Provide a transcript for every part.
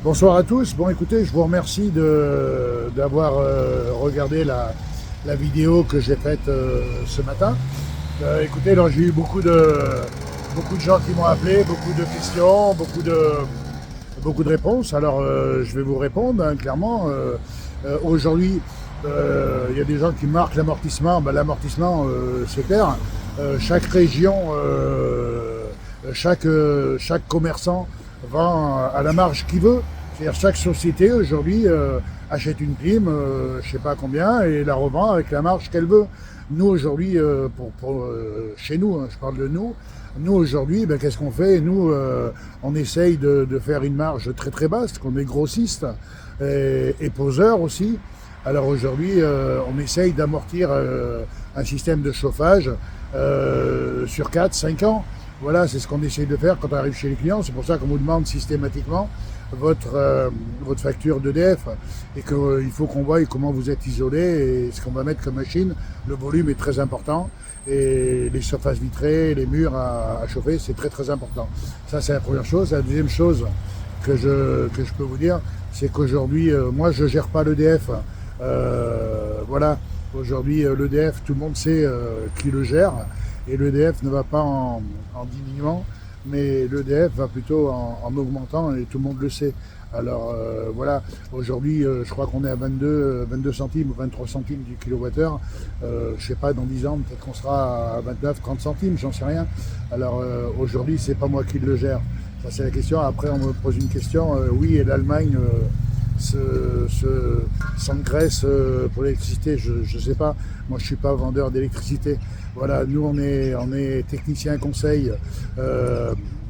Bonsoir à tous. Bon, écoutez, je vous remercie d'avoir regardé la vidéo que j'ai faite ce matin. Écoutez, alors, j'ai eu beaucoup de gens qui m'ont appelé, beaucoup de questions, beaucoup de réponses. Alors, je vais vous répondre hein, clairement. Aujourd'hui, il y a des gens qui marquent l'amortissement. Ben, l'amortissement, c'est clair. Chaque région, chaque commerçant vend à la marge qu'il veut. C'est-à-dire chaque société aujourd'hui achète une clim, je sais pas combien, et la revend avec la marge qu'elle veut. Nous aujourd'hui, chez nous, hein, je parle de nous aujourd'hui, ben, qu'est-ce qu'on fait? Nous, on essaye de faire une marge très très basse, qu'on est grossiste et poseur aussi. Alors aujourd'hui, on essaye d'amortir un système de chauffage sur 4 5 ans. Voilà, c'est ce qu'on essaye de faire quand on arrive chez les clients. C'est pour ça qu'on vous demande systématiquement votre facture d'EDF et qu'il faut qu'on voie comment vous êtes isolé et ce qu'on va mettre comme machine. Le volume est très important et les surfaces vitrées, les murs à chauffer, c'est très très important. Ça, c'est la première chose. La deuxième chose que je peux vous dire, c'est qu'aujourd'hui, moi, je gère pas l'EDF. Voilà, aujourd'hui, l'EDF, tout le monde sait qui le gère. Et l'EDF ne va pas en diminuant, mais l'EDF va plutôt en augmentant et tout le monde le sait. Alors voilà, aujourd'hui je crois qu'on est à 22 centimes ou 23 centimes du kilowattheure. Je sais pas, dans 10 ans peut-être qu'on sera à 29, 30 centimes, j'en sais rien. Alors aujourd'hui c'est pas moi qui le gère. Ça c'est la question. Après on me pose une question, oui et l'Allemagne s'engraisse pour l'électricité, je ne sais pas. Moi, je ne suis pas vendeur d'électricité. Voilà, nous, on est technicien conseil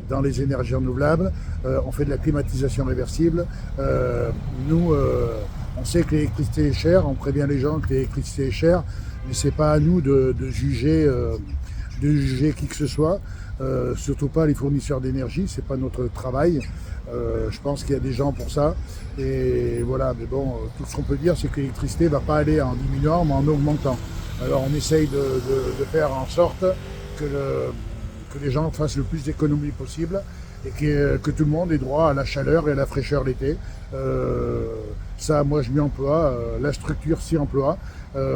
dans les énergies renouvelables. On fait de la climatisation réversible. Nous, on sait que l'électricité est chère. On prévient les gens que l'électricité est chère, mais c'est pas à nous de juger qui que ce soit. Surtout pas les fournisseurs d'énergie, c'est pas notre travail. Je pense qu'il y a des gens pour ça. Et voilà, mais bon, tout ce qu'on peut dire, c'est que l'électricité ne va pas aller en diminuant, mais en augmentant. Alors on essaye de faire en sorte que les gens fassent le plus d'économies possible et que tout le monde ait droit à la chaleur et à la fraîcheur l'été. Ça, moi, je m'y emploie. La structure s'y emploie.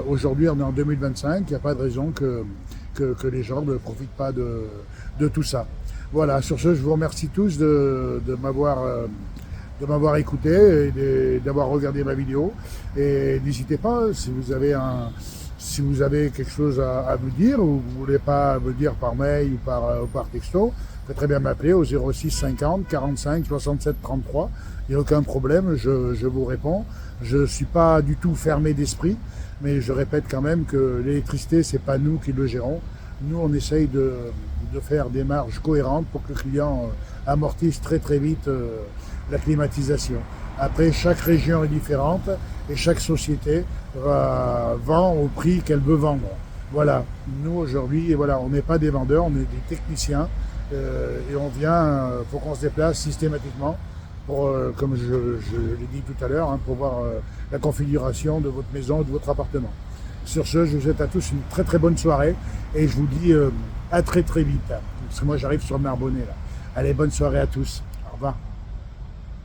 Aujourd'hui, on est en 2025. Il n'y a pas de raison que les gens ne profitent pas de tout ça. Voilà, sur ce, je vous remercie tous de m'avoir écouté et d'avoir regardé ma vidéo. Et n'hésitez pas, si vous avez quelque chose à me dire ou vous ne voulez pas me dire par mail ou par texto, vous pouvez très bien m'appeler au 06 50 45 67 33. Il n'y a aucun problème, je vous réponds. Je ne suis pas du tout fermé d'esprit, mais je répète quand même que l'électricité, c'est pas nous qui le gérons. Nous, on essaye de faire des marges cohérentes pour que le client amortisse très très vite la climatisation. Après, chaque région est différente et chaque société vend au prix qu'elle veut vendre. Voilà, nous aujourd'hui, voilà, on n'est pas des vendeurs, on est des techniciens et on vient, faut qu'on se déplace systématiquement pour, comme je l'ai dit tout à l'heure, hein, pour voir la configuration de votre maison ou de votre appartement. Sur ce, je vous souhaite à tous une très très bonne soirée et je vous dis à très très vite. Parce que moi j'arrive sur le Narbonnais là. Allez, bonne soirée à tous. Au revoir.